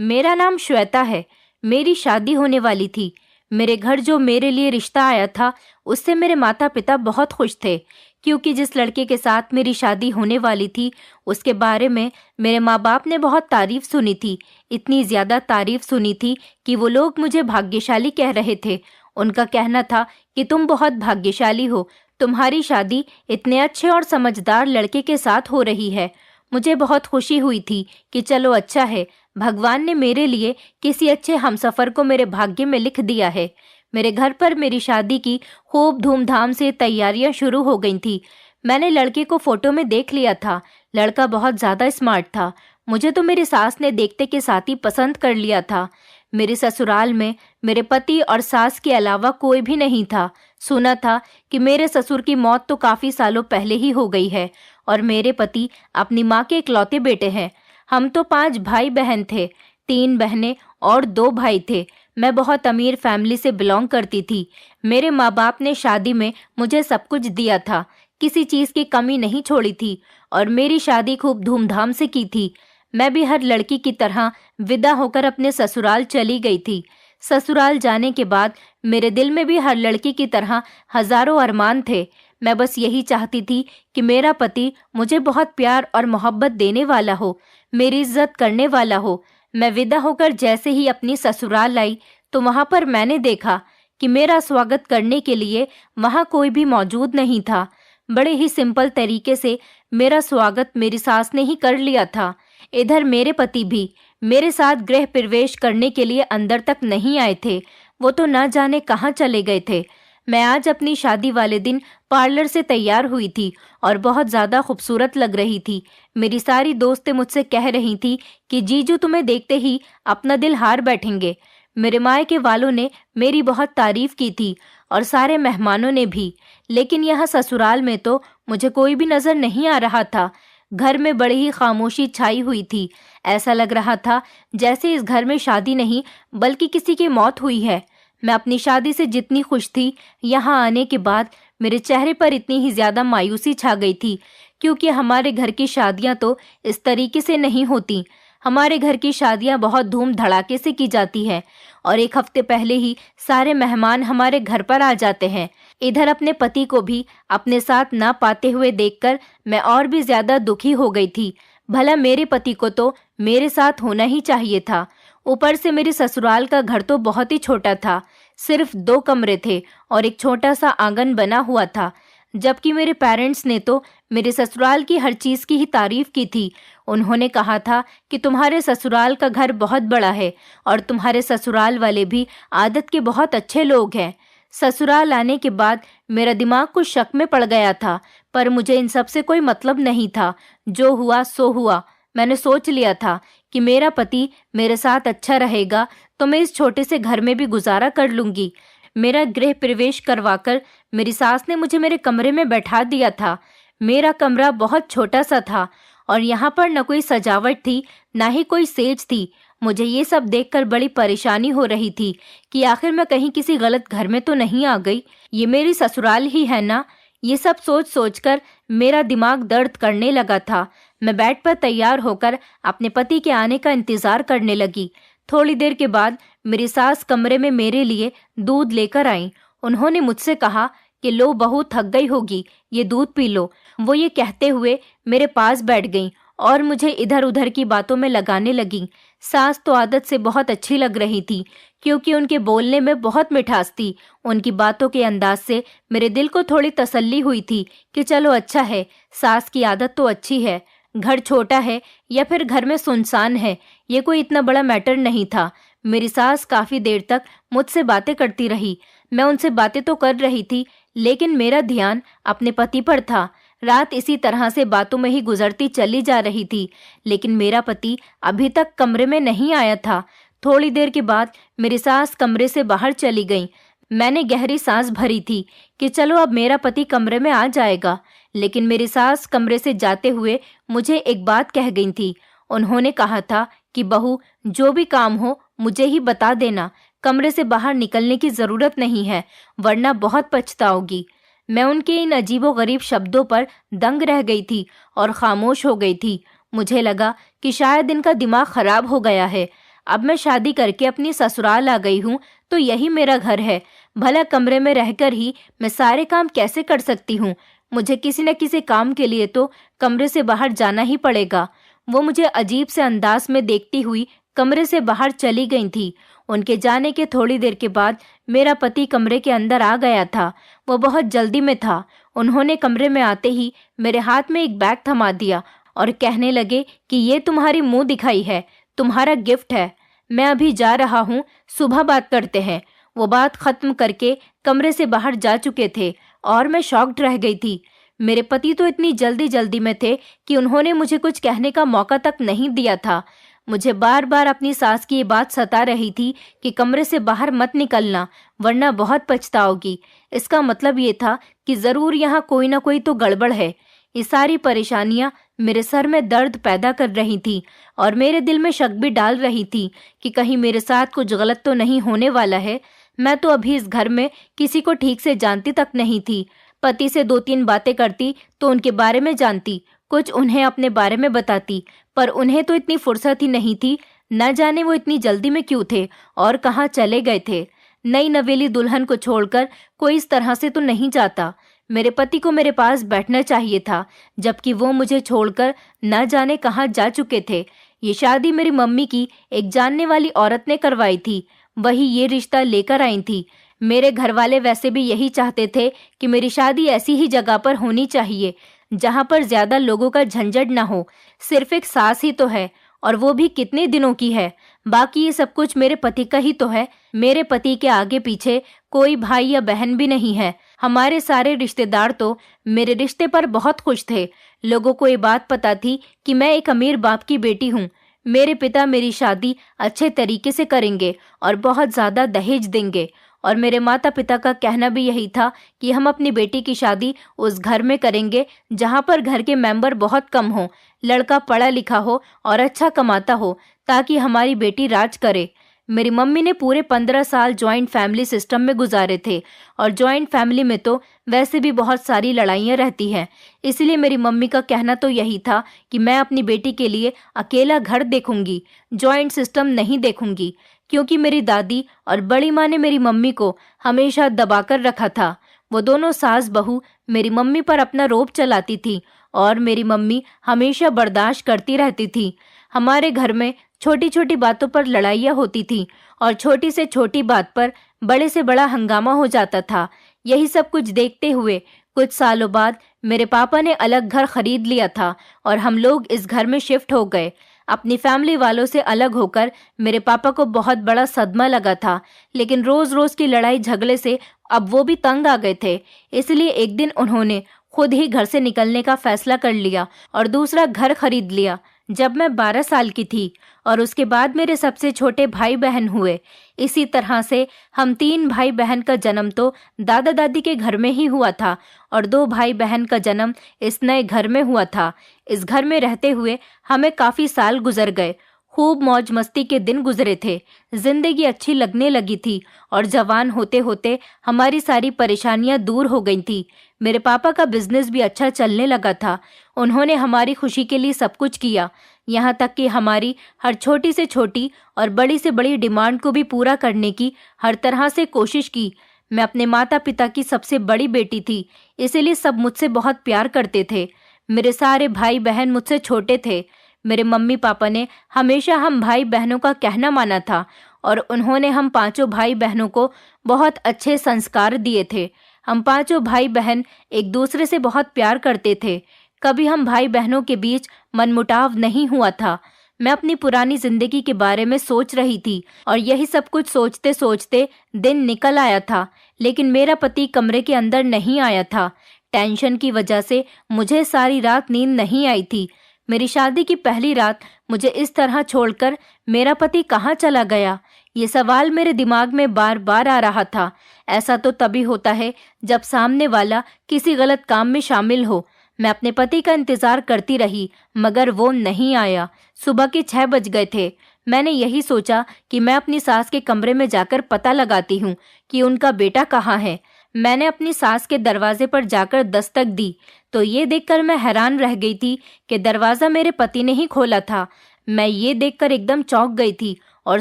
मेरा नाम श्वेता है। मेरी शादी होने वाली थी। मेरे घर जो मेरे लिए रिश्ता आया था उससे मेरे माता पिता बहुत खुश थे, क्योंकि जिस लड़के के साथ मेरी शादी होने वाली थी उसके बारे में मेरे माँ बाप ने बहुत तारीफ सुनी थी। इतनी ज़्यादा तारीफ सुनी थी कि वो लोग मुझे भाग्यशाली कह रहे थे। उनका कहना था कि तुम बहुत भाग्यशाली हो, तुम्हारी शादी इतने अच्छे और समझदार लड़के के साथ हो रही है। मुझे बहुत खुशी हुई थी कि चलो अच्छा है, भगवान ने मेरे लिए किसी अच्छे हमसफर को मेरे भाग्य में लिख दिया है। मेरे घर पर मेरी शादी की खूब धूमधाम से तैयारियां शुरू हो गई थी। मैंने लड़के को फोटो में देख लिया था। लड़का बहुत ज़्यादा स्मार्ट था। मुझे तो मेरी सास ने देखते के साथ ही पसंद कर लिया था। मेरे ससुराल में मेरे पति और सास के अलावा कोई भी नहीं था। सुना था कि मेरे ससुर की मौत तो काफ़ी सालों पहले ही हो गई है और मेरे पति अपनी माँ के इकलौते बेटे हैं। हम तो 5 भाई बहन थे, 3 बहनें और 2 भाई थे। मैं बहुत अमीर फैमिली से बिलोंग करती थी। मेरे माँ बाप ने शादी में मुझे सब कुछ दिया था, किसी चीज़ की कमी नहीं छोड़ी थी और मेरी शादी खूब धूमधाम से की थी। मैं भी हर लड़की की तरह विदा होकर अपने ससुराल चली गई थी। ससुराल जाने के बाद मेरे दिल में भी हर लड़की की तरह हजारों अरमान थे। मैं बस यही चाहती थी कि मेरा पति मुझे बहुत प्यार और मोहब्बत देने वाला हो, मेरी इज्जत करने वाला हो। मैं विदा होकर जैसे ही अपनी ससुराल आई तो वहां पर मैंने देखा कि मेरा स्वागत करने के लिए वहां कोई भी मौजूद नहीं था। बड़े ही सिंपल तरीके से मेरा स्वागत मेरी सास ने ही कर लिया था। इधर मेरे पति भी मेरे साथ गृह प्रवेश करने के लिए अंदर तक नहीं आए थे। वो तो न जाने कहाँ चले गए थे। मैं आज अपनी शादी वाले दिन पार्लर से तैयार हुई थी और बहुत ज़्यादा खूबसूरत लग रही थी। मेरी सारी दोस्तें मुझसे कह रही थी कि जीजू तुम्हें देखते ही अपना दिल हार बैठेंगे। मेरे मायके वालों ने मेरी बहुत तारीफ की थी और सारे मेहमानों ने भी। लेकिन यहाँ ससुराल में तो मुझे कोई भी नज़र नहीं आ रहा था। घर में बड़ी ही खामोशी छाई हुई थी। ऐसा लग रहा था जैसे इस घर में शादी नहीं बल्कि किसी की मौत हुई है। मैं अपनी शादी से जितनी खुश थी, यहाँ आने के बाद मेरे चेहरे पर इतनी ही ज़्यादा मायूसी छा गई थी, क्योंकि हमारे घर की शादियाँ तो इस तरीके से नहीं होती। हमारे घर की शादियाँ बहुत धूम धड़ाके से की जाती है और 1 हफ्ते पहले ही सारे मेहमान हमारे घर पर आ जाते हैं। इधर अपने पति को भी अपने साथ ना पाते हुए देखकर मैं और भी ज़्यादा दुखी हो गई थी। भला मेरे पति को तो मेरे साथ होना ही चाहिए था। ऊपर से मेरे ससुराल का घर तो बहुत ही छोटा था, सिर्फ 2 कमरे थे और एक छोटा सा आंगन बना हुआ था। जबकि मेरे पेरेंट्स ने तो मेरे ससुराल की हर चीज़ की ही तारीफ की थी। उन्होंने कहा था कि तुम्हारे ससुराल का घर बहुत बड़ा है और तुम्हारे ससुराल वाले भी आदत के बहुत अच्छे लोग हैं। ससुराल आने के बाद मेरा दिमाग कुछ शक में पड़ गया था, पर मुझे इन सब से कोई मतलब नहीं था। जो हुआ सो हुआ। मैंने सोच लिया था कि मेरा पति मेरे साथ अच्छा रहेगा तो मैं इस छोटे से घर में भी गुजारा कर लूंगी। मेरा गृह प्रवेश करवाकर मेरी सास ने मुझे मेरे कमरे में बैठा दिया था। मेरा कमरा बहुत छोटा सा था और यहाँ पर न कोई सजावट थी, ना ही कोई सेज थी। मुझे ये सब देखकर बड़ी परेशानी हो रही थी कि आखिर मैं कहीं किसी गलत घर में तो नहीं आ गई। ये मेरी ससुराल ही है ना? ये सब सोच सोचकर मेरा दिमाग दर्द करने लगा था। मैं बेड पर तैयार होकर अपने पति के आने का इंतजार करने लगी। थोड़ी देर के बाद मेरी सास कमरे में मेरे लिए दूध लेकर आई। उन्होंने मुझसे कहा कि लो बहू, थक गई होगी, ये दूध पी लो। वो ये कहते हुए मेरे पास बैठ गईं और मुझे इधर उधर की बातों में लगाने लगी। सास तो आदत से बहुत अच्छी लग रही थी, क्योंकि उनके बोलने में बहुत मिठास थी। उनकी बातों के अंदाज से मेरे दिल को थोड़ी तसल्ली हुई थी कि चलो अच्छा है, सास की आदत तो अच्छी है। घर छोटा है या फिर घर में सुनसान है, ये कोई इतना बड़ा मैटर नहीं था। मेरी सास काफ़ी देर तक मुझसे बातें करती रही। मैं उनसे बातें तो कर रही थी, लेकिन मेरा ध्यान अपने पति पर था। रात इसी तरह से बातों में ही गुजरती चली जा रही थी, लेकिन मेरा पति अभी तक कमरे में नहीं आया था। थोड़ी देर के बाद मेरी सास कमरे से बाहर चली गई। मैंने गहरी सांस भरी थी कि चलो अब मेरा पति कमरे में आ जाएगा, लेकिन मेरी सास कमरे से जाते हुए मुझे एक बात कह गई थी। उन्होंने कहा था कि बहू, जो भी काम हो मुझे ही बता देना, कमरे से बाहर निकलने की ज़रूरत नहीं है, वरना बहुत पछताओगी। मैं उनके इन अजीबोगरीब शब्दों पर दंग रह गई थी और खामोश हो गई थी। मुझे लगा कि शायद इनका दिमाग खराब हो गया है। अब मैं शादी करके अपनी ससुराल आ गई हूँ तो यही मेरा घर है। भला कमरे में रहकर ही मैं सारे काम कैसे कर सकती हूँ? मुझे किसी न किसी काम के लिए तो कमरे से बाहर जाना ही पड़ेगा। वो मुझे अजीब से अंदाज में देखती हुई कमरे से बाहर चली गई थी। उनके जाने के थोड़ी देर के बाद मेरा पति कमरे के अंदर आ गया था। वो बहुत जल्दी में था। उन्होंने कमरे में आते ही मेरे हाथ में एक बैग थमा दिया और कहने लगे कि ये तुम्हारी मुंह दिखाई है, तुम्हारा गिफ्ट है। मैं अभी जा रहा हूँ, सुबह बात करते हैं। वो बात खत्म करके कमरे से बाहर जा चुके थे और मैं शॉक्ड रह गई थी। मेरे पति तो इतनी जल्दी जल्दी में थे कि उन्होंने मुझे कुछ कहने का मौका तक नहीं दिया था। मुझे बार बार अपनी सास की ये बात सता रही थी कि कमरे से बाहर मत निकलना वरना बहुत पछताओगी। इसका मतलब ये था कि जरूर यहाँ कोई ना कोई तो गड़बड़ है। ये सारी परेशानियां मेरे सर में दर्द पैदा कर रही थी और मेरे दिल में शक भी डाल रही थी कि कहीं मेरे साथ कुछ गलत तो नहीं होने वाला है। मैं तो अभी इस घर में किसी को ठीक से जानती तक नहीं थी। पति से 2-3 बातें करती तो उनके बारे में जानती, कुछ उन्हें अपने बारे में बताती, पर उन्हें तो इतनी फुर्सत ही नहीं थी। न जाने वो इतनी जल्दी में क्यों थे और कहाँ चले गए थे। नई नवेली दुल्हन को छोड़कर कोई इस तरह से तो नहीं जाता। मेरे पति को मेरे पास बैठना चाहिए था, जबकि वो मुझे छोड़कर न जाने कहाँ जा चुके थे। ये शादी मेरी मम्मी की एक जानने वाली औरत ने करवाई थी, वही ये रिश्ता लेकर आई थी। मेरे घर वाले वैसे भी यही चाहते थे कि मेरी शादी ऐसी ही जगह पर होनी चाहिए जहाँ पर ज्यादा लोगों का झंझट न हो। सिर्फ एक सास ही तो है और वो भी कितने दिनों की है। बाकी ये सब कुछ मेरे पति का ही तो है। मेरे पति के आगे पीछे कोई भाई या बहन भी नहीं है। हमारे सारे रिश्तेदार तो मेरे रिश्ते पर बहुत खुश थे। लोगों को ये बात पता थी कि मैं एक अमीर बाप की बेटी हूँ। मेरे पिता मेरी शादी अच्छे तरीके से करेंगे और बहुत ज्यादा दहेज देंगे। और मेरे माता पिता का कहना भी यही था कि हम अपनी बेटी की शादी उस घर में करेंगे जहाँ पर घर के मेंबर बहुत कम हो, लड़का पढ़ा लिखा हो और अच्छा कमाता हो, ताकि हमारी बेटी राज करे। मेरी मम्मी ने पूरे 15 साल जॉइंट फैमिली सिस्टम में गुजारे थे और जॉइंट फैमिली में तो वैसे भी बहुत सारी लड़ाइयाँ रहती हैं। इसलिए मेरी मम्मी का कहना तो यही था कि मैं अपनी बेटी के लिए अकेला घर देखूंगी, जॉइंट सिस्टम नहीं देखूंगी, क्योंकि मेरी दादी और बड़ी माँ ने मेरी मम्मी को हमेशा दबाकर रखा था। वो दोनों सास बहू मेरी मम्मी पर अपना रोब चलाती थी और मेरी मम्मी हमेशा बर्दाश्त करती रहती थी। हमारे घर में छोटी छोटी बातों पर लड़ाइयाँ होती थी और छोटी से छोटी बात पर बड़े से बड़ा हंगामा हो जाता था। यही सब कुछ देखते हुए कुछ सालों बाद मेरे पापा ने अलग घर खरीद लिया था और हम लोग इस घर में शिफ्ट हो गए। अपनी फैमिली वालों से अलग होकर मेरे पापा को बहुत बड़ा सदमा लगा था, लेकिन रोज रोज की लड़ाई झगड़े से अब वो भी तंग आ गए थे। इसलिए एक दिन उन्होंने खुद ही घर से निकलने का फैसला कर लिया और दूसरा घर खरीद लिया जब मैं 12 साल की थी। और उसके बाद मेरे सबसे छोटे भाई बहन हुए। इसी तरह से हम 3 भाई बहन का जन्म तो दादा दादी के घर में ही हुआ था और 2 भाई बहन का जन्म इस नए घर में हुआ था। इस घर में रहते हुए हमें काफी साल गुजर गए। खूब मौज मस्ती के दिन गुजरे थे। जिंदगी अच्छी लगने लगी थी और जवान होते होते हमारी सारी परेशानियां दूर हो गई थी। मेरे पापा का बिजनेस भी अच्छा चलने लगा था। उन्होंने हमारी खुशी के लिए सब कुछ किया, यहाँ तक कि हमारी हर छोटी से छोटी और बड़ी से बड़ी डिमांड को भी पूरा करने की हर तरह से कोशिश की। मैं अपने माता पिता की सबसे बड़ी बेटी थी, इसीलिए सब मुझसे बहुत प्यार करते थे। मेरे सारे भाई बहन मुझसे छोटे थे। मेरे मम्मी पापा ने हमेशा हम भाई बहनों का कहना माना था और उन्होंने हम 5 भाई बहनों को बहुत अच्छे संस्कार दिए थे। हम 5 भाई बहन एक दूसरे से बहुत प्यार करते थे। कभी हम भाई बहनों के बीच मनमुटाव नहीं हुआ था। मैं अपनी पुरानी जिंदगी के बारे में सोच रही थी और यही सब कुछ सोचते सोचते दिन निकल आया था, लेकिन मेरा पति कमरे के अंदर नहीं आया था। टेंशन की वजह से मुझे सारी रात नींद नहीं आई थी। मेरी शादी की पहली रात मुझे इस तरह छोड़कर मेरा पति कहाँ चला गया, ये सवाल मेरे दिमाग में बार बार आ रहा था। ऐसा तो तभी होता है जब सामने वाला किसी गलत काम में शामिल हो। मैं अपने पति का इंतजार करती रही, मगर वो नहीं आया। सुबह के 6 बज गए थे। मैंने यही सोचा कि मैं अपनी सास के कमरे में जाकर पता लगाती हूँ कि उनका बेटा कहाँ है। मैंने अपनी सास के दरवाजे पर जाकर दस्तक दी तो ये देखकर मैं हैरान रह गई थी कि दरवाजा मेरे पति ने ही खोला था। मैं ये देखकर एकदम चौंक गई थी और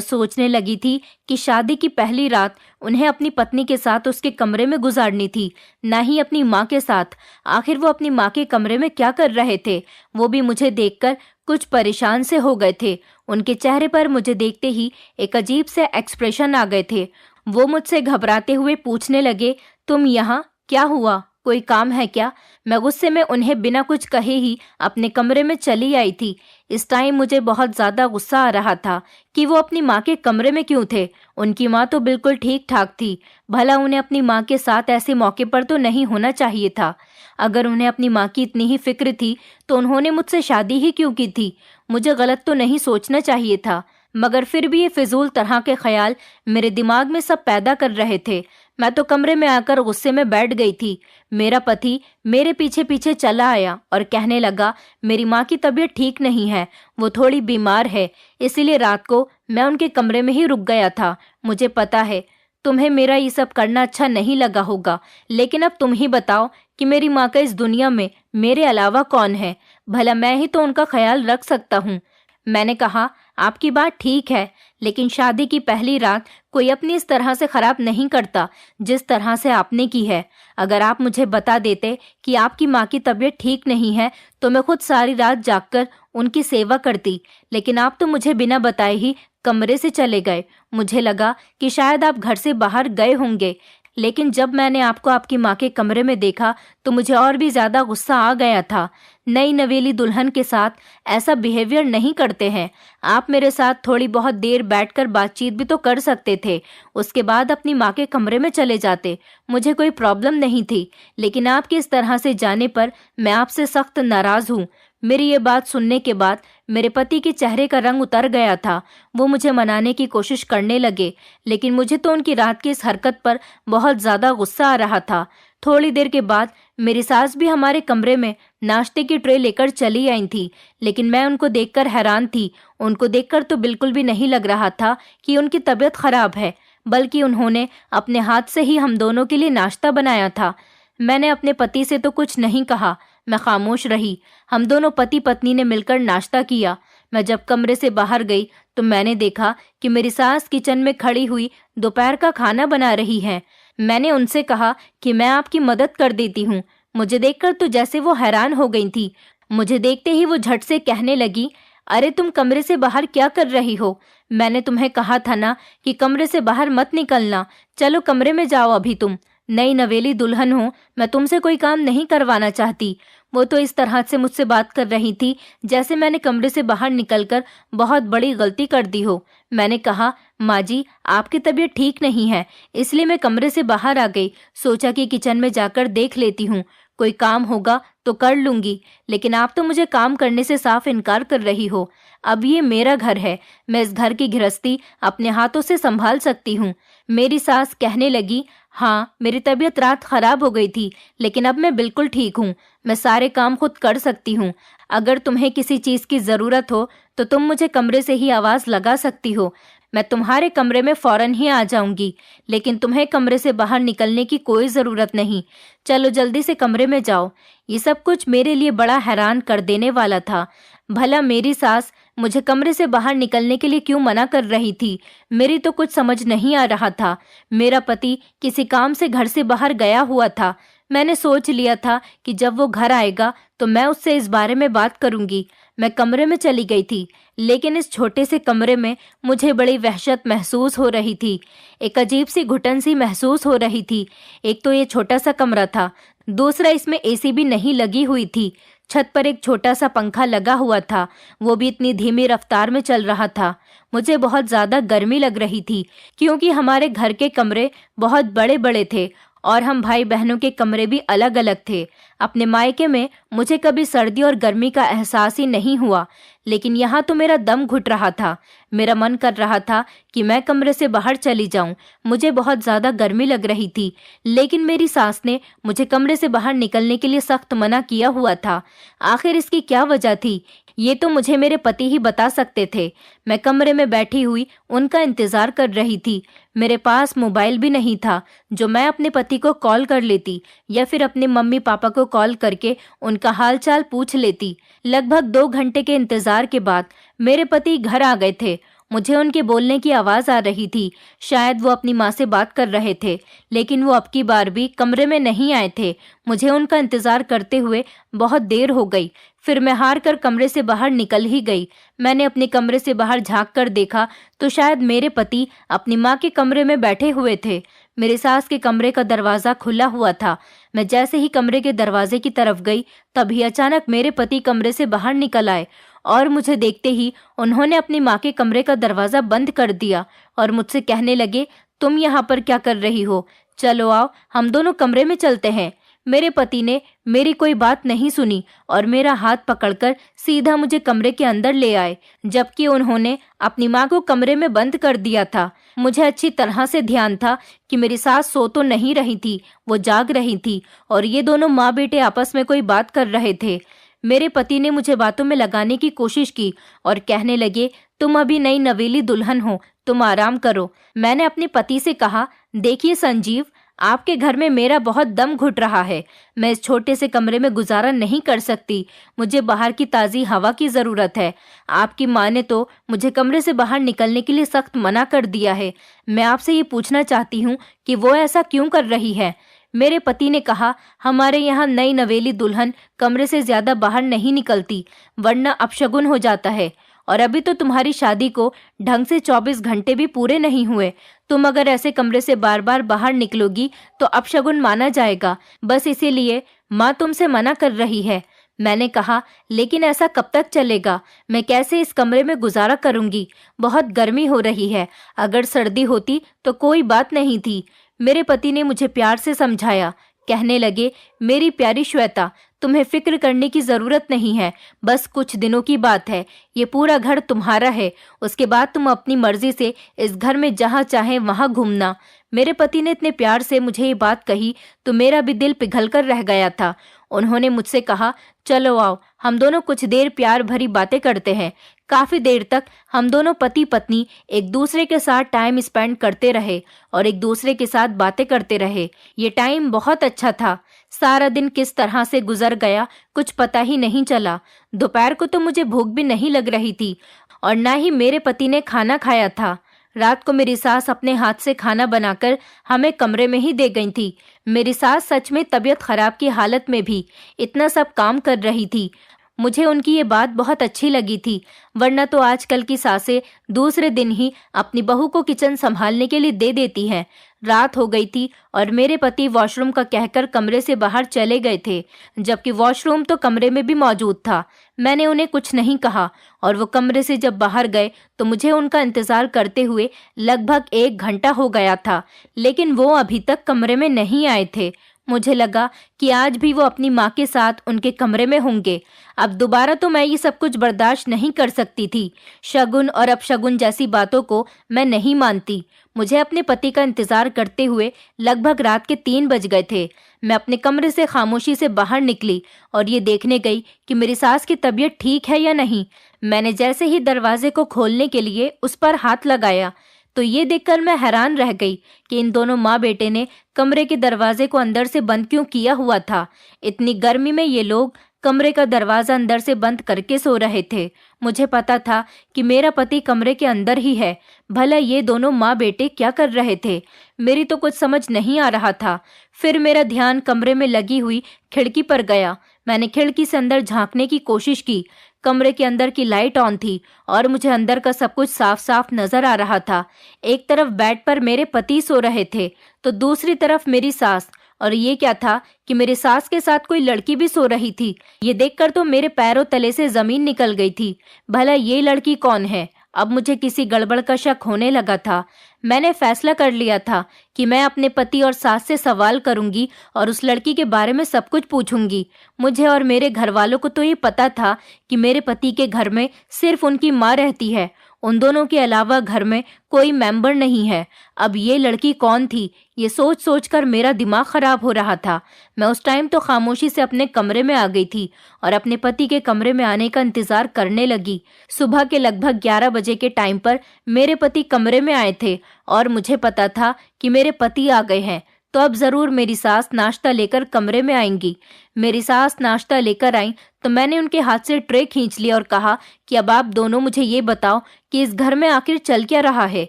सोचने लगी थी कि शादी की पहली रात उन्हें अपनी पत्नी के साथ उसके कमरे में गुजारनी थी, न ही अपनी माँ के साथ। आखिर वो अपनी माँ के कमरे में क्या कर रहे थे? वो भी मुझे देखकर कुछ परेशान से हो गए थे। उनके चेहरे पर मुझे देखते ही एक अजीब से एक्सप्रेशन आ गए थे। वो मुझसे घबराते हुए पूछने लगे, तुम यहाँ? क्या हुआ? कोई काम है क्या? मैं गुस्से में उन्हें बिना कुछ कहे ही अपने कमरे में चली आई थी। इस टाइम मुझे बहुत ज्यादा गुस्सा आ रहा था कि वो अपनी माँ के कमरे में क्यों थे। उनकी माँ तो बिल्कुल ठीक ठाक थी। भला उन्हें अपनी माँ के साथ ऐसे मौके पर तो नहीं होना चाहिए था। अगर उन्हें अपनी माँ की इतनी ही फिक्र थी तो उन्होंने मुझसे शादी ही क्यों की थी? मुझे गलत तो नहीं सोचना चाहिए था, मगर फिर भी ये फिजूल तरह के ख्याल मेरे दिमाग में सब पैदा कर रहे थे। मैं तो कमरे में आकर गुस्से में बैठ गई थी। मेरा पति मेरे पीछे पीछे चला आया और कहने लगा, मेरी माँ की तबीयत ठीक नहीं है, वो थोड़ी बीमार है, इसीलिए रात को मैं उनके कमरे में ही रुक गया था। मुझे पता है तुम्हें मेरा ये सब करना अच्छा नहीं लगा होगा, लेकिन अब तुम ही बताओ कि मेरी माँ का इस दुनिया में मेरे अलावा कौन है? भला मैं ही तो उनका ख्याल रख सकता हूँ। मैंने कहा, आपकी बात ठीक है, लेकिन शादी की पहली रात कोई अपनी इस तरह से खराब नहीं करता जिस तरह से आपने की है। अगर आप मुझे बता देते कि आपकी माँ की तबीयत ठीक नहीं है तो मैं खुद सारी रात जागकर उनकी सेवा करती, लेकिन आप तो मुझे बिना बताए ही कमरे से चले गए। मुझे लगा कि शायद आप घर से बाहर गए होंगे, लेकिन जब मैंने आपको आपकी माँ के कमरे में देखा तो मुझे और भी ज्यादा गुस्सा आ गया था। नई नवेली दुल्हन के साथ ऐसा बिहेवियर नहीं करते हैं। आप मेरे साथ थोड़ी बहुत देर बैठकर बातचीत भी तो कर सकते थे, उसके बाद अपनी माँ के कमरे में चले जाते। मुझे कोई प्रॉब्लम नहीं थी, लेकिन आपके इस तरह से जाने पर मैं आपसे सख्त नाराज हूँ। मेरी ये बात सुनने के बाद मेरे पति के चेहरे का रंग उतर गया था। वो मुझे मनाने की कोशिश करने लगे, लेकिन मुझे तो उनकी रात की इस हरकत पर बहुत ज्यादा गुस्सा आ रहा था। थोड़ी देर के बाद मेरी सास भी हमारे कमरे में नाश्ते की ट्रे लेकर चली आई थी, लेकिन मैं उनको देखकर हैरान थी। उनको देखकर तो बिल्कुल भी नहीं लग रहा था कि उनकी तबीयत खराब है, बल्कि उन्होंने अपने हाथ से ही हम दोनों के लिए नाश्ता बनाया था। मैंने अपने पति से तो कुछ नहीं कहा, मैं खामोश रही। हम दोनों पति पत्नी ने मिलकर नाश्ता किया। मैं जब कमरे से बाहर गई तो मैंने देखा कि मेरी सास किचन में खड़ी हुई दोपहर का खाना बना रही है। मैंने उनसे कहा कि मैं आपकी मदद कर देती हूँ। मुझे देखकर तो जैसे वो हैरान हो गई थी। मुझे देखते ही वो झट से कहने लगी, अरे तुम कमरे से बाहर क्या कर रही हो? मैंने तुम्हें कहा था ना कि कमरे से बाहर मत निकलना। चलो कमरे में जाओ अभी। तुम नई नवेली दुल्हन हो, मैं तुमसे कोई काम नहीं करवाना चाहती। वो तो इस तरह से मुझसे बात कर रही थी जैसे मैंने कमरे से बाहर निकलकर बहुत बड़ी गलती कर दी हो। मैंने कहा, माँ जी आपकी तबीयत ठीक नहीं है, इसलिए मैं कमरे से बाहर आ गई। सोचा कि किचन में जाकर देख लेती हूँ, कोई काम होगा तो कर लूंगी, लेकिन आप तो मुझे काम करने से साफ इनकार कर रही हो। अब ये मेरा घर है, मैं इस घर की गृहस्थी अपने हाथों से संभाल सकती हूँ। मेरी सास कहने लगी, हाँ मेरी तबीयत रात खराब हो गई थी, लेकिन अब मैं बिल्कुल ठीक हूँ। मैं सारे काम खुद कर सकती हूँ। अगर तुम्हें किसी चीज की जरूरत हो तो तुम मुझे कमरे से ही आवाज लगा सकती हो। मैं तुम्हारे कमरे में फौरन ही आ जाऊंगी, लेकिन तुम्हें कमरे से बाहर निकलने की कोई जरूरत नहीं। चलो जल्दी से कमरे में जाओ। ये सब कुछ मेरे लिए बड़ा हैरान कर देने वाला था। भला मेरी सास मुझे कमरे से बाहर निकलने के लिए क्यों मना कर रही थी? मेरी तो कुछ समझ नहीं आ रहा था। मेरा पति किसी काम से घर से बाहर गया हुआ था। मैंने सोच लिया था कि जब वो घर आएगा तो मैं उससे इस बारे में बात करूंगी। मैं कमरे में चली गई थी, लेकिन इस छोटे से कमरे में मुझे बड़ी वहशत महसूस हो रही थी। एक अजीब सी घुटन सी महसूस हो रही थी। एक तो ये छोटा सा कमरा था, दूसरा इसमें एसी भी नहीं लगी हुई थी। छत पर एक छोटा सा पंखा लगा हुआ था, वो भी इतनी धीमी रफ्तार में चल रहा था। मुझे बहुत ज्यादा गर्मी लग रही थी, क्योंकि हमारे घर के कमरे बहुत बड़े बड़े थे और हम भाई बहनों के कमरे भी अलग अलग थे। अपने मायके में मुझे कभी सर्दी और गर्मी का एहसास ही नहीं हुआ, लेकिन यहाँ तो मेरा दम घुट रहा था। मेरा मन कर रहा था कि मैं कमरे से बाहर चली जाऊं। मुझे बहुत ज्यादा गर्मी लग रही थी, लेकिन मेरी सास ने मुझे कमरे से बाहर निकलने के लिए सख्त मना किया हुआ था। आखिर इसकी क्या वजह थी, ये तो मुझे मेरे पति ही बता सकते थे। मैं कमरे में बैठी हुई उनका इंतजार कर रही थी। मेरे पास मोबाइल भी नहीं था जो मैं अपने पति को कॉल कर लेती या फिर अपने मम्मी पापा को कॉल करके उनका हालचाल पूछ लेती। लगभग 2 घंटे के इंतजार के बाद मेरे पति घर आ गए थे। मुझे उनके बोलने की आवाज़ आ रही थी। शायद वो अपनी माँ से बात कर रहे थे, लेकिन वो अब की बार भी कमरे में नहीं आए थे। मुझे उनका इंतज़ार करते हुए बहुत देर हो गई। फिर मैं हार कर कमरे से बाहर निकल ही गई। मैंने अपने कमरे से बाहर झांक कर देखा तो शायद मेरे पति अपनी माँ के कमरे में बैठे हुए थे। मेरी सास के कमरे का दरवाज़ा खुला हुआ था। मैं जैसे ही कमरे के दरवाजे की तरफ गई, तभी अचानक मेरे पति कमरे से बाहर निकल आए और मुझे देखते ही उन्होंने अपनी माँ के कमरे का दरवाज़ा बंद कर दिया और मुझसे कहने लगे, तुम यहाँ पर क्या कर रही हो? चलो आओ, हम दोनों कमरे में चलते हैं। मेरे पति ने मेरी कोई बात नहीं सुनी और मेरा हाथ पकड़कर सीधा मुझे कमरे के अंदर ले आए, जबकि उन्होंने अपनी माँ को कमरे में बंद कर दिया था। मुझे अच्छी तरह से ध्यान था कि मेरी सास सो तो नहीं रही थी, वो जाग रही थी और ये दोनों माँ बेटे आपस में कोई बात कर रहे थे। मेरे पति ने मुझे बातों में लगाने की कोशिश की और कहने लगे, तुम अभी नई नवेली दुल्हन हो, तुम आराम करो। मैंने अपने पति से कहा, देखिए संजीव, आपके घर में मेरा बहुत दम घुट रहा है। मैं इस छोटे से कमरे में गुजारा नहीं कर सकती। मुझे बाहर की ताज़ी हवा की ज़रूरत है। आपकी माँ ने तो मुझे कमरे से बाहर निकलने के लिए सख्त मना कर दिया है। मैं आपसे ये पूछना चाहती हूँ कि वो ऐसा क्यों कर रही है? मेरे पति ने कहा, हमारे यहाँ नई नवेली दुल्हन कमरे से ज़्यादा बाहर नहीं निकलती, वरना अपशगुन हो जाता है। और अभी तो तुम्हारी शादी को ढंग से 24 घंटे भी पूरे नहीं हुए। तुम अगर ऐसे कमरे से बार बार बाहर निकलोगी तो अपशगुन माना जाएगा। बस इसीलिए माँ तुमसे मना कर रही है। मैंने कहा, लेकिन ऐसा कब तक चलेगा? मैं कैसे इस कमरे में गुजारा करूंगी? बहुत गर्मी हो रही है। अगर सर्दी होती तो कोई बात नहीं थी। मेरे पति ने मुझे प्यार से समझाया। कहने लगे, मेरी प्यारी श्वेता, तुम्हें फिक्र करने की जरूरत नहीं है। बस कुछ दिनों की बात है। ये पूरा घर तुम्हारा है। उसके बाद तुम अपनी मर्जी से इस घर में जहाँ चाहे वहाँ घूमना। मेरे पति ने इतने प्यार से मुझे ये बात कही तो मेरा भी दिल पिघल कर रह गया था। उन्होंने मुझसे कहा, चलो आओ, हम दोनों कुछ देर प्यार भरी बातें करते हैं। काफी देर तक हम दोनों पति पत्नी एक दूसरे के साथ टाइम स्पेंड करते रहे और एक दूसरे के साथ बातें करते रहे। ये टाइम बहुत अच्छा था। सारा दिन किस तरह से गुजर गया कुछ पता ही नहीं चला। दोपहर को तो मुझे भूख भी नहीं लग रही थी और ना ही मेरे पति ने खाना खाया था। रात को मेरी सास अपने हाथ से खाना बनाकर हमें कमरे में ही दे गई थी। मेरी सास सच में तबीयत खराब की हालत में भी इतना सब काम कर रही थी। मुझे उनकी ये बात बहुत अच्छी लगी थी, वरना तो आजकल की सासें दूसरे दिन ही अपनी बहू को किचन संभालने के लिए दे देती हैं। रात हो गई थी और मेरे पति वॉशरूम का कहकर कमरे से बाहर चले गए थे, जबकि वॉशरूम तो कमरे में भी मौजूद था। मैंने उन्हें कुछ नहीं कहा और वो कमरे से जब बाहर गए तो मुझे उनका इंतजार करते हुए लगभग 1 घंटा हो गया था, लेकिन वो अभी तक कमरे में नहीं आए थे। मुझे लगा कि आज भी वो अपनी माँ के साथ उनके कमरे में होंगे। अब दोबारा तो मैं ये सब कुछ बर्दाश्त नहीं कर सकती थी। शगुन और अपशगुन जैसी बातों को मैं नहीं मानती। मुझे अपने पति का इंतजार करते हुए लगभग रात के 3 बज गए थे। मैं अपने कमरे से खामोशी से बाहर निकली और ये देखने गई कि मेरी सास की तबीयत ठीक है या नहीं। मैंने जैसे ही दरवाजे को खोलने के लिए उस पर हाथ लगाया तो ये देखकर मैं हैरान रह गई कि इन दोनों माँ बेटे ने कमरे के दरवाजे को अंदर से बंद क्यों किया हुआ था। इतनी गर्मी में ये लोग कमरे का दरवाजा अंदर से बंद करके सो रहे थे। मुझे पता था कि मेरा पति कमरे के अंदर ही है। भला ये दोनों माँ बेटे क्या कर रहे थे? मेरी तो कुछ समझ नहीं आ रहा था। फिर मेरा ध्यान कमरे में लगी हुई खिड़की पर गया। मैंने खिड़की से अंदर झांकने की कोशिश की। कमरे के अंदर की लाइट ऑन थी और मुझे अंदर का सब कुछ साफ साफ नजर आ रहा था। एक तरफ बेड पर मेरे पति सो रहे थे तो दूसरी तरफ मेरी सास, और ये क्या था कि मेरी सास के साथ कोई लड़की भी सो रही थी। ये देखकर तो मेरे पैरों तले से जमीन निकल गई थी। भला ये लड़की कौन है? अब मुझे किसी गड़बड़ का शक होने लगा था। मैंने फैसला कर लिया था कि मैं अपने पति और सास से सवाल करूंगी और उस लड़की के बारे में सब कुछ पूछूंगी। मुझे और मेरे घर वालों को तो ये पता था कि मेरे पति के घर में सिर्फ उनकी माँ रहती है। उन दोनों के अलावा घर में कोई मेंबर नहीं है। अब ये लड़की कौन थी, ये सोच सोच कर मेरा दिमाग खराब हो रहा था। मैं उस टाइम तो खामोशी से अपने कमरे में आ गई थी और अपने पति के कमरे में आने का इंतजार करने लगी। सुबह के लगभग 11 बजे के टाइम पर मेरे पति कमरे में आए थे और मुझे पता था कि मेरे पति आ गए हैं। तो अब जरूर मेरी सास नाश्ता लेकर कमरे में आएंगी। मेरी सास नाश्ता लेकर आई तो मैंने उनके हाथ से ट्रे खींच लिया और कहा कि अब आप दोनों मुझे ये बताओ कि इस घर में आखिर चल क्या रहा है।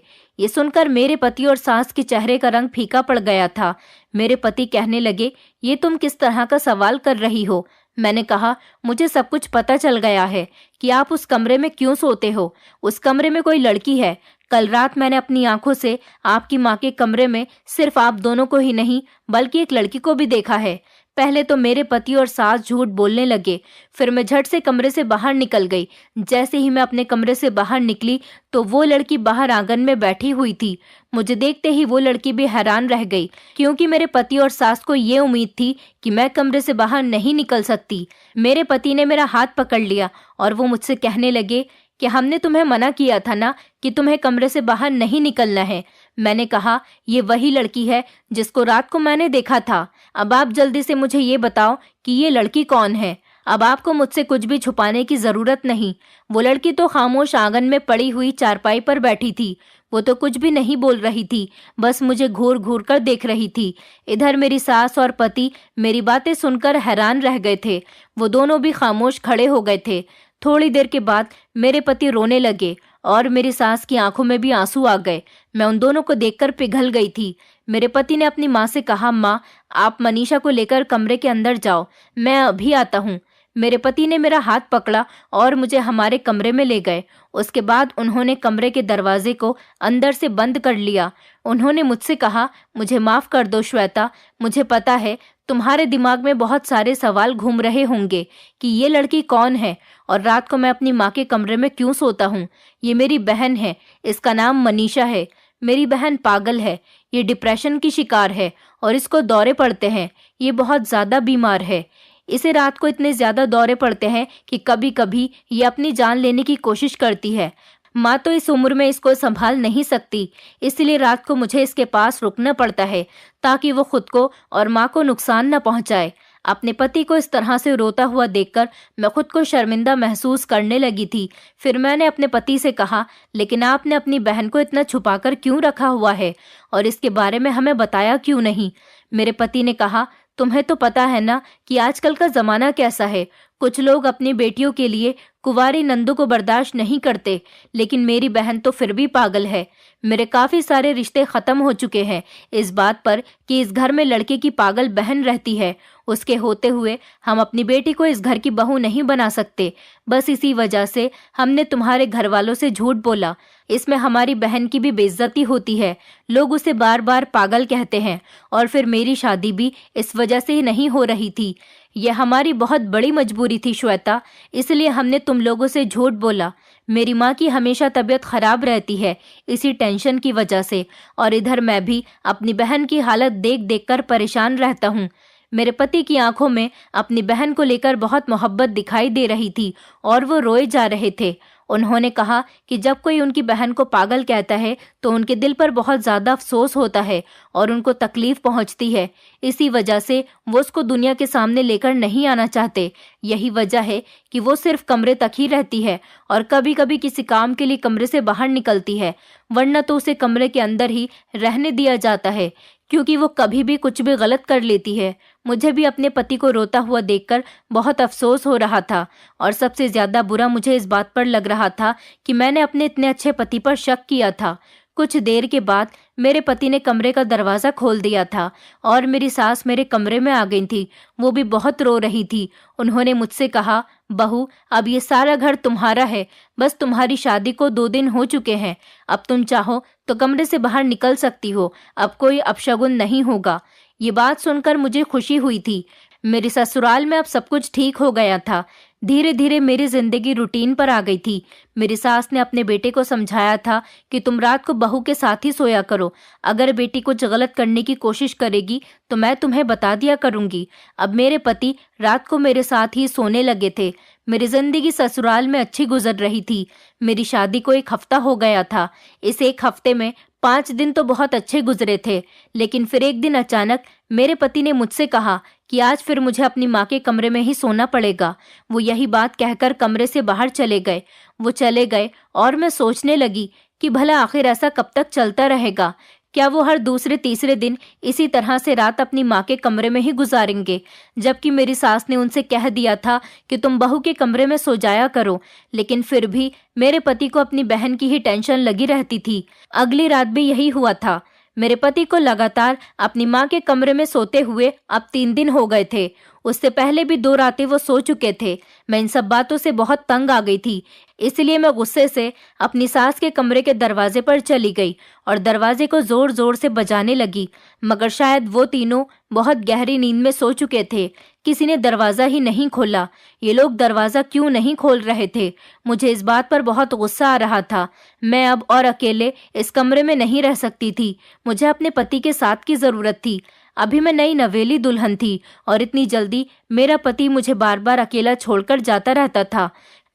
ये सुनकर मेरे पति और सास के चेहरे का रंग फीका पड़ गया था। मेरे पति कहने लगे, ये तुम किस तरह का सवाल कर रही हो। मैंने कहा, मुझे सब कुछ पता चल गया है कि आप उस कमरे में क्यों सोते हो। उस कमरे में कोई लड़की है। कल रात मैंने अपनी आंखों से आपकी माँ के कमरे में सिर्फ आप दोनों को ही नहीं बल्कि एक लड़की को भी देखा है। पहले तो मेरे पति और सास झूठ बोलने लगे, फिर मैं झट से कमरे से बाहर निकल गई। जैसे ही मैं अपने कमरे से बाहर निकली तो वो लड़की बाहर आंगन में बैठी हुई थी। मुझे देखते ही वो लड़की भी हैरान रह गई, क्योंकि मेरे पति और सास को ये उम्मीद थी कि मैं कमरे से बाहर नहीं निकल सकती। मेरे पति ने मेरा हाथ पकड़ लिया और वो मुझसे कहने लगे कि हमने तुम्हें मना किया था ना कि तुम्हें कमरे से बाहर नहीं निकलना है। मैंने कहा, ये वही लड़की है जिसको रात को मैंने देखा था। अब आप जल्दी से मुझे ये बताओ कि ये लड़की कौन है। अब आपको मुझसे कुछ भी छुपाने की जरूरत नहीं। वो लड़की तो खामोश आंगन में पड़ी हुई चारपाई पर बैठी थी। वो तो कुछ भी नहीं बोल रही थी, बस मुझे घूर घूर कर देख रही थी। इधर मेरी सास और पति मेरी बातें सुनकर हैरान रह गए थे। वो दोनों भी खामोश खड़े हो गए थे। थोड़ी देर के बाद मेरे पति रोने लगे और मेरी सास की आंखों में भी आंसू आ गए। मैं उन दोनों को देखकर पिघल गई थी। मेरे पति ने अपनी माँ से कहा, माँ, आप मनीषा को लेकर कमरे के अंदर जाओ, मैं अभी आता हूँ। मेरे पति ने मेरा हाथ पकड़ा और मुझे हमारे कमरे में ले गए। उसके बाद उन्होंने कमरे के दरवाजे को अंदर से बंद कर लिया। उन्होंने मुझसे कहा, मुझे माफ कर दो श्वेता, मुझे पता है तुम्हारे दिमाग में बहुत सारे सवाल घूम रहे होंगे कि ये लड़की कौन है और रात को मैं अपनी माँ के कमरे में क्यों सोता हूँ। ये मेरी बहन है, इसका नाम मनीषा है। मेरी बहन पागल है, ये डिप्रेशन की शिकार है और इसको दौरे पड़ते हैं। ये बहुत ज़्यादा बीमार है। इसे रात को इतने ज़्यादा दौरे पड़ते हैं कि कभी कभी ये अपनी जान लेने की कोशिश करती है। माँ तो इस उम्र में इसको संभाल नहीं सकती, इसलिए रात को मुझे इसके पास रुकना पड़ता है ताकि वो खुद को और माँ को नुकसान न पहुँचाए। अपने पति को इस तरह से रोता हुआ देखकर मैं खुद को शर्मिंदा महसूस करने लगी थी। फिर मैंने अपने पति से कहा, लेकिन आपने अपनी बहन को इतना छुपाकर क्यों रखा हुआ है और इसके बारे में हमें बताया क्यों नहीं। मेरे पति ने कहा, तुम्हें तो पता है ना कि आजकल का जमाना कैसा है। कुछ लोग अपनी बेटियों के लिए कुंवारी नंदों को बर्दाश्त नहीं करते, लेकिन मेरी बहन तो फिर भी पागल है। मेरे काफी सारे रिश्ते खत्म हो चुके हैं इस बात पर कि इस घर में लड़के की पागल बहन रहती है। उसके होते हुए हम अपनी बेटी को इस घर की बहू नहीं बना सकते। बस इसी वजह से हमने तुम्हारे घर वालों से झूठ बोला। इसमें हमारी बहन की भी बेइज्जती होती है। लोग उसे बार बार पागल कहते हैं और फिर मेरी शादी भी इस वजह से ही नहीं हो रही थी। यह हमारी बहुत बड़ी मजबूरी थी श्वेता, इसलिए हमने तुम लोगों से झूठ बोला। मेरी माँ की हमेशा तबीयत खराब रहती है इसी टेंशन की वजह से, और इधर मैं भी अपनी बहन की हालत देख देख कर परेशान रहता हूँ। मेरे पति की आंखों में अपनी बहन को लेकर बहुत मोहब्बत दिखाई दे रही थी और वो रोए जा रहे थे। उन्होंने कहा कि जब कोई उनकी बहन को पागल कहता है तो उनके दिल पर बहुत ज़्यादा अफसोस होता है और उनको तकलीफ पहुंचती है। इसी वजह से वो उसको दुनिया के सामने लेकर नहीं आना चाहते। यही वजह है कि वो सिर्फ कमरे तक ही रहती है और कभी कभी किसी काम के लिए कमरे से बाहर निकलती है, वरना तो उसे कमरे के अंदर ही रहने दिया जाता है क्योंकि वो कभी भी कुछ भी गलत कर लेती है। मुझे भी अपने पति को रोता हुआ देखकर बहुत अफसोस हो रहा था और सबसे ज्यादा बुरा मुझे इस बात पर लग रहा था कि मैंने अपने इतने अच्छे पति पर शक किया था। कुछ देर के बाद मेरे पति ने कमरे का दरवाज़ा खोल दिया था और मेरी सास मेरे कमरे में आ गई थी। वो भी बहुत रो रही थी। उन्होंने मुझसे कहा, बहू, अब ये सारा घर तुम्हारा है। बस तुम्हारी शादी को 2 दिन हो चुके हैं। अब तुम चाहो तो कमरे से बाहर निकल सकती हो। अब कोई अपशगुन नहीं होगा। ये बात सुनकर मुझे खुशी हुई थी। मेरे ससुराल में अब सब कुछ ठीक हो गया था। धीरे धीरे मेरी जिंदगी रूटीन पर आ गई थी। मेरी सास ने अपने बेटे को समझाया था कि तुम रात को बहू के साथ ही सोया करो। अगर बेटी कुछ गलत करने की कोशिश करेगी तो मैं तुम्हें बता दिया करूंगी। अब मेरे पति रात को मेरे साथ ही सोने लगे थे। मेरी जिंदगी ससुराल में अच्छी गुजर रही थी। मेरी शादी को 1 हफ्ता हो गया था। इस 1 हफ्ते में 5 दिन तो बहुत अच्छे गुजरे थे, लेकिन फिर एक दिन अचानक मेरे पति ने मुझसे कहा कि आज फिर मुझे अपनी माँ के कमरे में ही सोना पड़ेगा। वो यही बात कहकर कमरे से बाहर चले गए। वो चले गए और मैं सोचने लगी कि भला आखिर ऐसा कब तक चलता रहेगा। क्या वो हर दूसरे तीसरे दिन इसी तरह से रात अपनी माँ के कमरे में ही गुजारेंगे, जबकि मेरी सास ने उनसे कह दिया था कि तुम बहू के कमरे में सो जाया करो। लेकिन फिर भी मेरे पति को अपनी बहन की ही टेंशन लगी रहती थी। अगली रात भी यही हुआ था। मेरे पति को लगातार अपनी माँ के कमरे में सोते हुए अब 3 दिन हो गए थे। उससे पहले भी 2 रातें वो सो चुके थे। मैं इन सब बातों से बहुत तंग आ गई थी, इसलिए मैं गुस्से से अपनी सास के कमरे के दरवाजे पर चली गई और दरवाजे को जोर जोर से बजाने लगी, मगर शायद वो तीनों बहुत गहरी नींद में सो चुके थे। किसी ने दरवाजा ही नहीं खोला। ये लोग दरवाजा क्यों नहीं खोल रहे थे? मुझे इस बात पर बहुत गुस्सा आ रहा था। मैं अब और अकेले इस कमरे में नहीं रह सकती थी। मुझे अपने पति के साथ की जरूरत थी। अभी मैं नई नवेली दुल्हन थी और इतनी जल्दी मेरा पति मुझे बार बार अकेला छोड़कर जाता रहता था।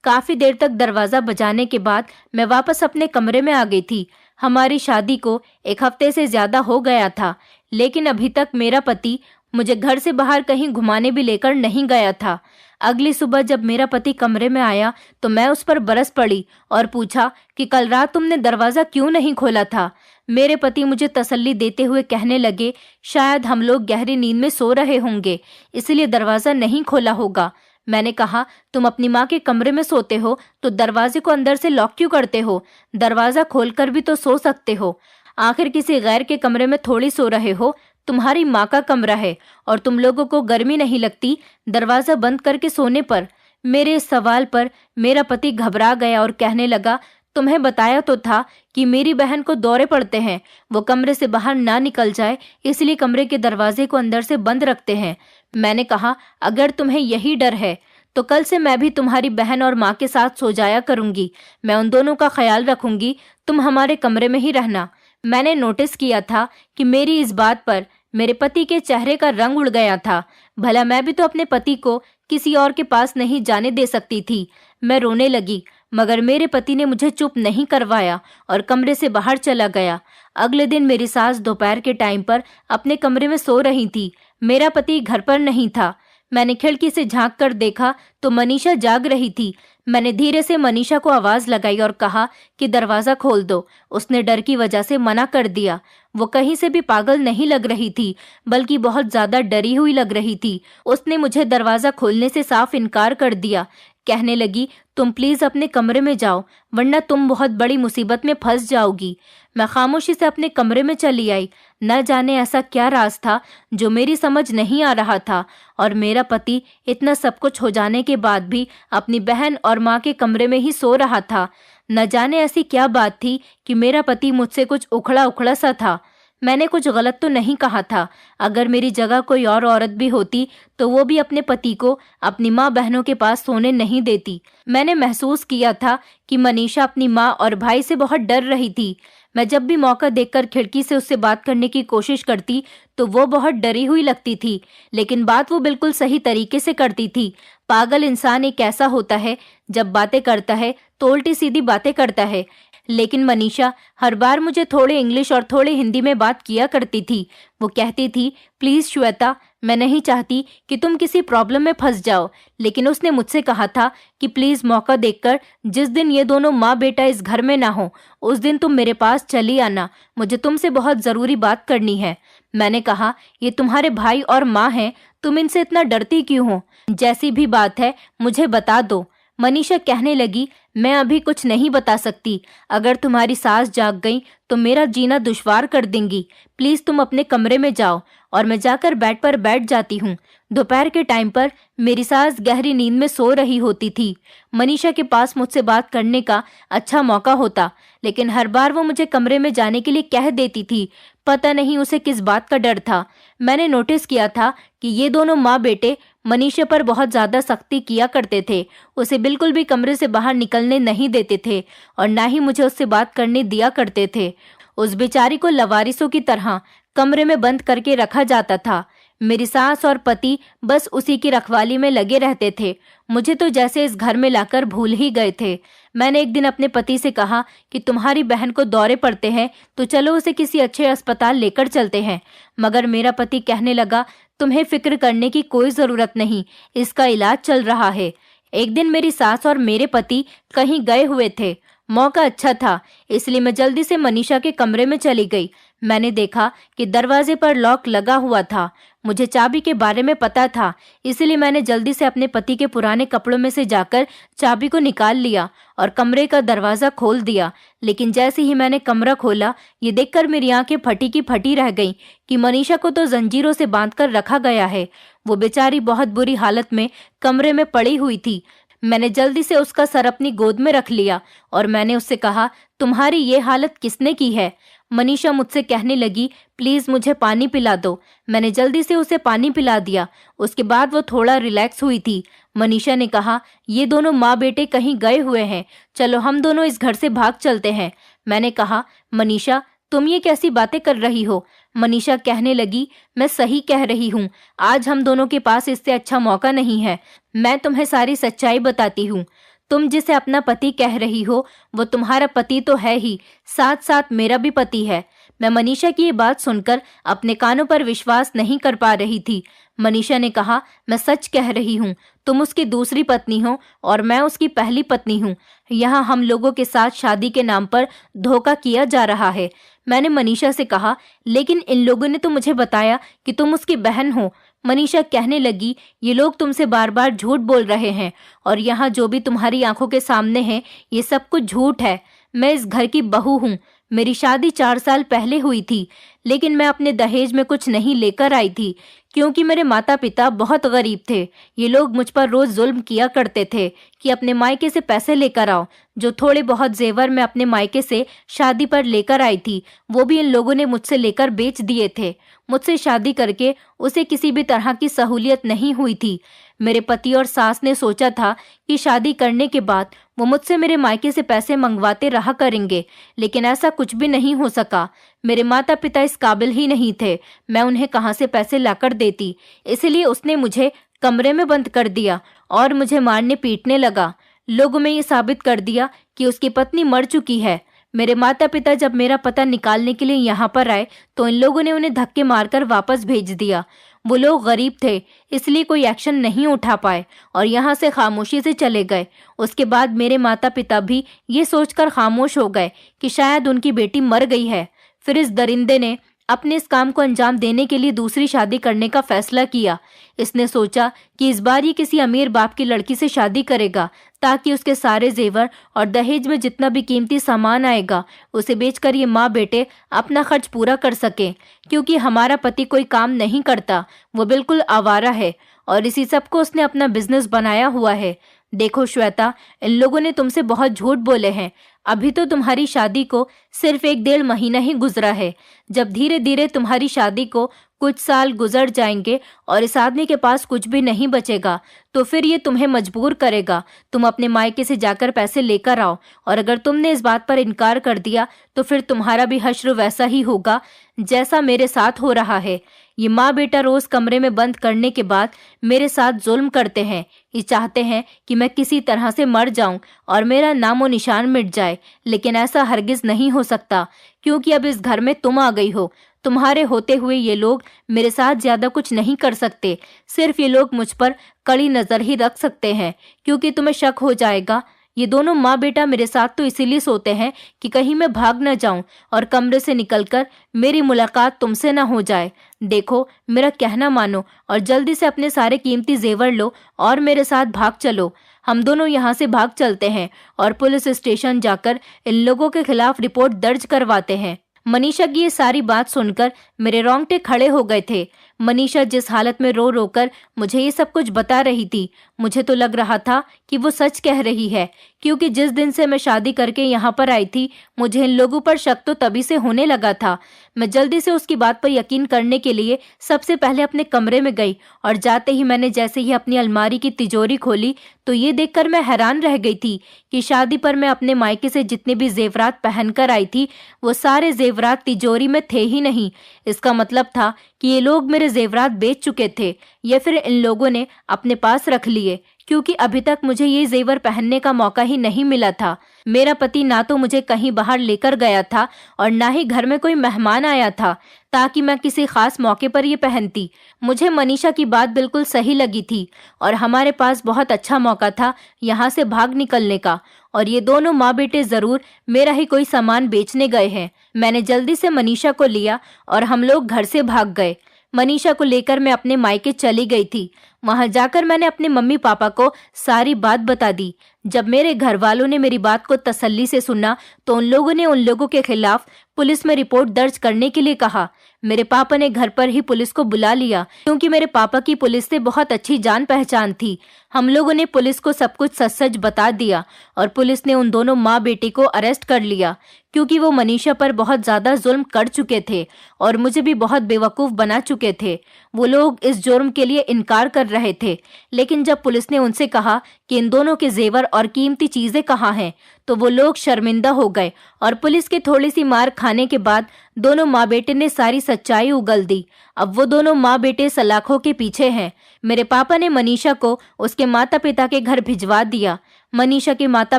काफी देर तक दरवाजा बजाने के बाद मैं वापस अपने कमरे में आ गई थी। हमारी शादी को 1 हफ्ते से ज्यादा हो गया था, लेकिन अभी तक मेरा पति मुझे घर से बाहर कहीं घुमाने भी लेकर नहीं गया था। अगली सुबह जब मेरा पति कमरे में आया तो मैं उस पर बरस पड़ी और पूछा कि कल रात तुमने दरवाजा क्यों नहीं खोला था? मेरे पति मुझे तसल्ली देते हुए कहने लगे, शायद हम लोग गहरी नींद में सो रहे होंगे, इसलिए दरवाजा नहीं खोला होगा। मैंने कहा, तुम अपनी माँ के कमरे में सोते हो तो दरवाजे को अंदर से लॉक क्यों करते हो? दरवाजा खोलकर भी तो सो सकते हो। आखिर किसी गैर के कमरे में थोड़ी सो रहे हो। तुम्हारी माँ का कमरा है और तुम लोगों को गर्मी नहीं लगती दरवाजा बंद करके सोने पर? मेरे इस सवाल पर मेरा पति घबरा गया और कहने लगा, तुम्हें बताया तो था कि मेरी बहन को दौरे पड़ते हैं, वो कमरे से बाहर ना निकल जाए इसलिए कमरे के दरवाजे को अंदर से बंद रखते हैं। मैंने कहा, अगर तुम्हें यही डर है तो कल से मैं भी तुम्हारी बहन और माँ के साथ सो जाया करूंगी। मैं उन दोनों का ख्याल रखूंगी, तुम हमारे कमरे में ही रहना। मैंने नोटिस किया था कि मेरी इस बात पर मेरे पति के चेहरे का रंग उड़ गया था। भला मैं भी तो अपने पति को किसी और के पास नहीं जाने दे सकती थी। मैं रोने लगी, मगर मेरे पति ने मुझे चुप नहीं करवाया और कमरे से बाहर चला गया। अगले दिन मेरी सास दोपहर के टाइम पर अपने कमरे में सो रही थी। मेरा पति घर पर नहीं था। मैंने खिड़की से झांक कर देखा तो मनीषा जाग रही थी। मैंने धीरे से मनीषा को आवाज लगाई और कहा कि दरवाजा खोल दो। उसने डर की वजह से मना कर दिया। वो कहीं से भी पागल नहीं लग रही थी, बल्कि बहुत ज्यादा डरी हुई लग रही थी। उसने मुझे दरवाजा खोलने से साफ इनकार कर दिया। कहने लगी, तुम प्लीज अपने कमरे में जाओ, वरना तुम बहुत बड़ी मुसीबत में फंस जाओगी। मैं खामोशी से अपने कमरे में चली आई। न जाने ऐसा क्या राज था जो मेरी समझ नहीं आ रहा था, और मेरा पति इतना सब कुछ हो जाने के बाद भी अपनी बहन और माँ के कमरे में ही सो रहा था। न जाने ऐसी क्या बात थी कि मेरा पति मुझसे कुछ उखड़ा उखड़ा सा था। मैंने कुछ गलत तो नहीं कहा था। अगर मेरी जगह कोई और औरत भी होती तो वो भी अपने पति को अपनी माँ बहनों के पास सोने नहीं देती। मैंने महसूस किया था कि मनीषा अपनी माँ और भाई से बहुत डर रही थी। मैं जब भी मौका देखकर खिड़की से उससे बात करने की कोशिश करती तो वो बहुत डरी हुई लगती थी, लेकिन बात वो बिल्कुल सही तरीके से करती थी। पागल इंसान एक ऐसा होता है, जब बातें करता है तो उल्टी सीधी बातें करता है। लेकिन मनीषा हर बार मुझे थोड़े इंग्लिश और थोड़े हिंदी में बात किया करती थी। वो कहती थी, प्लीज श्वेता, मैं नहीं चाहती कि तुम किसी प्रॉब्लम में फंस जाओ। लेकिन उसने मुझसे कहा था कि प्लीज मौका देखकर जिस दिन ये दोनों माँ बेटा इस घर में ना हो उस दिन तुम मेरे पास चली आना, मुझे तुमसे बहुत जरूरी बात करनी है। मैंने कहा, ये तुम्हारे भाई और माँ हैं, तुम इनसे इतना डरती क्यों हो? जैसी भी बात है मुझे बता दो। मनीषा कहने लगी, मैं अभी कुछ नहीं बता सकती। अगर तुम्हारी सास जाग गई तो मेरा जीना दुश्वार कर देंगी। प्लीज तुम अपने कमरे में जाओ। और मैं जाकर बेड पर बैठ जाती हूँ। दोपहर के टाइम पर मेरी सास गहरी नींद में सो रही होती थी। मनीषा के पास मुझसे बात करने का अच्छा मौका होता, लेकिन हर बार वो मुझे कमरे में जाने के लिए कह देती थी। पता नहीं उसे किस बात का डर था। मैंने नोटिस किया था कि ये दोनों माँ बेटे मनीषा पर बहुत ज्यादा सख्ती किया करते थे। उसे बिल्कुल भी कमरे से बाहर निकलने नहीं देते थे और ना ही मुझे उससे बात करने दिया करते थे। उस बेचारी को लवारिसों की तरह कमरे में बंद करके रखा जाता था। मेरी सास और पति बस उसी की रखवाली में लगे रहते थे। मुझे तो जैसे इस घर में लाकर भूल ही गए थे। मैंने एक दिन अपने पति से कहा कि तुम्हारी बहन को दौरे पड़ते हैं तो चलो उसे किसी अच्छे अस्पताल लेकर चलते हैं। मगर मेरा पति कहने लगा, तुम्हें फिक्र करने की कोई जरूरत नहीं, इसका इलाज चल रहा है। एक दिन मेरी सास और मेरे पति कहीं गए हुए थे। मौका अच्छा था, इसलिए मैं जल्दी से मनीषा के कमरे में चली गई। मैंने देखा कि दरवाजे पर लॉक लगा हुआ था। मुझे चाबी के बारे में पता था, इसलिए मैंने जल्दी से अपने पति के पुराने कपड़ों में से जाकर चाबी को निकाल लिया और कमरे का दरवाजा खोल दिया। लेकिन जैसे ही मैंने कमरा खोला, ये देखकर मेरी आंखें फटी की फटी रह गईं कि मनीषा को तो जंजीरों से बांधकर रखा गया है। वो बेचारी बहुत बुरी हालत में कमरे में पड़ी हुई थी। मैंने जल्दी से उसका सर अपनी गोद में रख लिया और मैंने उससे कहा, तुम्हारी ये हालत किसने की है? मनीषा मुझसे कहने लगी, प्लीज मुझे पानी पिला दो। मैंने जल्दी से उसे पानी पिला दिया। उसके बाद वो थोड़ा रिलैक्स हुई थी। मनीषा ने कहा, ये दोनों माँ बेटे कहीं गए हुए हैं, चलो हम दोनों इस घर से भाग चलते हैं। मैंने कहा, मनीषा तुम ये कैसी बातें कर रही हो? मनीषा कहने लगी, मैं सही कह रही हूँ, आज हम दोनों के पास इससे अच्छा मौका नहीं है। मैं तुम्हें सारी सच्चाई बताती हूँ। तुम जिसे अपना पति कह रही हो वो तुम्हारा पति तो है ही, साथ साथ मेरा भी पति है। मैं मनीषा की ये बात सुनकर अपने कानों पर विश्वास नहीं कर पा रही थी। मनीषा ने कहा, मैं सच कह रही हूँ, तुम उसकी दूसरी पत्नी हो और मैं उसकी पहली पत्नी हूँ। यहाँ हम लोगों के साथ शादी के नाम पर धोखा किया जा रहा है। मैंने मनीषा से कहा, लेकिन इन लोगों ने तो मुझे बताया कि तुम उसकी बहन हो। मनीषा कहने लगी, ये लोग तुमसे बार बार झूठ बोल रहे हैं और यहाँ जो भी तुम्हारी आंखों के सामने है ये सब कुछ झूठ है। मैं इस घर की बहू हूँ। मेरी शादी 4 साल पहले हुई थी, लेकिन मैं अपने दहेज में कुछ नहीं लेकर आई थी क्योंकि मेरे माता पिता बहुत गरीब थे। ये लोग मुझ पर रोज जुल्म किया करते थे कि अपने मायके से पैसे लेकर आओ। जो थोड़े बहुत जेवर मैं अपने मायके से शादी पर लेकर आई थी वो भी इन लोगों ने मुझसे लेकर बेच दिए थे। मुझसे शादी करके उसे किसी भी तरह की सहूलियत नहीं हुई थी। मेरे पति और सास ने सोचा था कि शादी करने के बाद वो मुझसे मेरे मायके से पैसे मंगवाते रहा करेंगे, लेकिन ऐसा कुछ भी नहीं हो सका। मेरे माता पिता इस काबिल ही नहीं थे, मैं उन्हें कहां से पैसे लाकर देती। इसलिए उसने मुझे कमरे में बंद कर दिया और मुझे मारने पीटने लगा। लोगों में ये साबित कर दिया कि उसकी पत्नी मर चुकी है। मेरे माता पिता जब मेरा पता निकालने के लिए यहाँ पर आए तो इन लोगों ने उन्हें धक्के मारकर वापस भेज दिया। वो लोग गरीब थे, इसलिए कोई एक्शन नहीं उठा पाए और यहाँ से खामोशी से चले गए। उसके बाद मेरे माता पिता भी ये सोचकर खामोश हो गए कि शायद उनकी बेटी मर गई है। फिर इस दरिंदे ने अपने इस काम को अंजाम देने के लिए दूसरी शादी करने का फैसला किया। इसने सोचा कि इस बार ये किसी अमीर बाप की लड़की से शादी करेगा ताकि उसके सारे जेवर और दहेज में जितना भी कीमती सामान आएगा उसे बेचकर ये माँ बेटे अपना खर्च पूरा कर सके। क्योंकि हमारा पति कोई काम नहीं करता, वो बिल्कुल आवारा है और इसी सब को उसने अपना बिजनेस बनाया हुआ है। देखो श्वेता, इन लोगों ने तुमसे बहुत झूठ बोले हैं। अभी तो तुम्हारी शादी को सिर्फ 1-1.5 महीना ही गुजरा है। जब धीरे धीरे तुम्हारी शादी को कुछ साल गुजर जाएंगे और इस आदमी के पास कुछ भी नहीं बचेगा तो फिर ये तुम्हें मजबूर करेगा तुम अपने मायके से जाकर पैसे लेकर आओ, और अगर तुमने इस बात पर इनकार कर दिया तो फिर तुम्हारा भी हश्र वैसा ही होगा जैसा मेरे साथ हो रहा है। ये माँ बेटा रोज कमरे में बंद करने के बाद मेरे साथ जुल्म करते हैं। ये चाहते हैं कि मैं किसी तरह से मर जाऊं और मेरा नामो निशान मिट जाए, लेकिन ऐसा हरगिज नहीं हो सकता क्योंकि अब इस घर में तुम आ गई हो। तुम्हारे होते हुए ये लोग मेरे साथ ज्यादा कुछ नहीं कर सकते। सिर्फ ये लोग मुझ पर कड़ी नजर ही रख सकते हैं क्योंकि तुम्हें शक हो जाएगा। ये दोनों माँ बेटा मेरे साथ तो इसीलिए सोते हैं कि कहीं मैं भाग न जाऊं और कमरे से निकलकर मेरी मुलाकात तुमसे न हो जाए। देखो, मेरा कहना मानो और जल्दी से अपने सारे कीमती जेवर लो और मेरे साथ भाग चलो। हम दोनों यहाँ से भाग चलते हैं और पुलिस स्टेशन जाकर इन लोगों के खिलाफ रिपोर्ट दर्ज करवाते हैं। मनीषा की ये सारी बात सुनकर मेरे रोंगटे खड़े हो गए थे। मनीषा जिस हालत में रो रो कर मुझे ये सब कुछ बता रही थी, मुझे तो लग रहा था कि वो सच कह रही है, क्योंकि जिस दिन से मैं शादी करके यहाँ पर आई थी मुझे इन लोगों पर शक तो तभी से होने लगा था। मैं जल्दी से उसकी बात पर यकीन करने के लिए सबसे पहले अपने कमरे में गई और जाते ही मैंने जैसे ही अपनी अलमारी की तिजोरी खोली तो ये देखकर मैं हैरान रह गई थी कि शादी पर मैं अपने मायके से जितने भी जेवरात पहनकर आई थी वो सारे जेवरात तिजोरी में थे ही नहीं। इसका मतलब था कि ये लोग मेरे जेवरात बेच चुके थे या फिर इन लोगों ने अपने पास रख लिए, क्योंकि अभी तक मुझे ये जेवर पहनने का मौका ही नहीं मिला था। मेरा पति ना तो मुझे कहीं बाहर लेकर गया था और ना ही घर में कोई मेहमान आया था ताकि मैं किसी खास मौके पर ये पहनती। मुझे मनीषा की बात बिल्कुल सही लगी थी और हमारे पास बहुत अच्छा मौका था यहाँ से भाग निकलने का और ये दोनों माँ बेटे जरूर मेरा ही कोई सामान बेचने गए हैं। मैंने जल्दी से मनीषा को लिया और हम लोग घर से भाग गए। मनीषा को लेकर मैं अपने मायके चली गई थी। वहां जाकर मैंने अपने मम्मी पापा को सारी बात बता दी। जब मेरे घर वालों ने मेरी बात को तसल्ली से सुना तो उन लोगों ने उन लोगों के खिलाफ पुलिस में रिपोर्ट दर्ज करने के लिए कहा। मेरे पापा ने घर पर ही पुलिस को बुला लिया, क्योंकि मेरे पापा की पुलिस से बहुत अच्छी जान पहचान थी। हम लोगों ने पुलिस को सब कुछ सच सच बता दिया और पुलिस ने उन दोनों माँ बेटी को अरेस्ट कर लिया, क्योंकि वो मनीषा पर बहुत ज्यादा जुल्म कर चुके थे और मुझे भी बहुत बेवकूफ बना चुके थे। वो लोग इस जुर्म के लिए इनकार कर रहे थे, लेकिन जब पुलिस ने उनसे कहा कि इन दोनों के जेवर और कीमती चीजें कहाँ हैं, तो वो लोग शर्मिंदा हो गए और पुलिस के थोड़ी सी मार खाने के बाद दोनों माँ बेटे ने सारी सच्चाई उगल दी। अब वो दोनों माँ बेटे सलाखों के पीछे हैं। मेरे पापा ने मनीषा को उसके माता पिता के घर भिजवा दिया। मनीषा के माता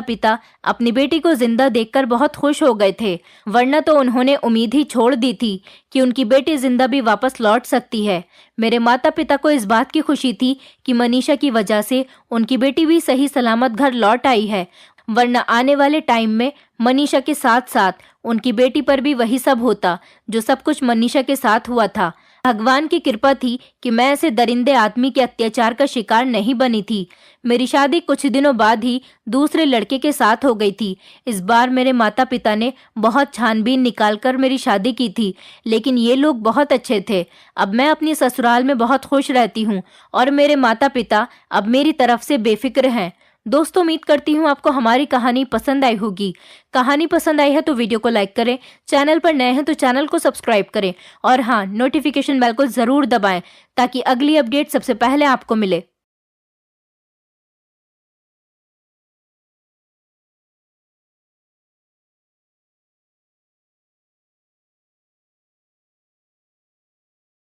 पिता अपनी बेटी को जिंदा देखकर बहुत खुश हो गए थे, वरना तो उन्होंने उम्मीद ही छोड़ दी थी कि उनकी बेटी जिंदा भी वापस लौट सकती है। मेरे माता पिता को इस बात की खुशी थी कि मनीषा की वजह से उनकी बेटी भी सही सलामत घर लौट आई है, वरना आने वाले टाइम में मनीषा के साथ साथ उनकी बेटी पर भी वही सब होता जो सब कुछ मनीषा के साथ हुआ था। भगवान की कृपा थी कि मैं ऐसे दरिंदे आदमी के अत्याचार का शिकार नहीं बनी थी। मेरी शादी कुछ दिनों बाद ही दूसरे लड़के के साथ हो गई थी। इस बार मेरे माता पिता ने बहुत छानबीन निकालकर मेरी शादी की थी, लेकिन ये लोग बहुत अच्छे थे। अब मैं अपनी ससुराल में बहुत खुश रहती हूँ और मेरे माता पिता अब मेरी तरफ से बेफिक्र हैं। दोस्तों, उम्मीद करती हूँ आपको हमारी कहानी पसंद आई होगी। कहानी पसंद आई है तो वीडियो को लाइक करें, चैनल पर नए हैं तो चैनल को सब्सक्राइब करें और हाँ, नोटिफिकेशन बेल को जरूर दबाएं ताकि अगली अपडेट सबसे पहले आपको मिले।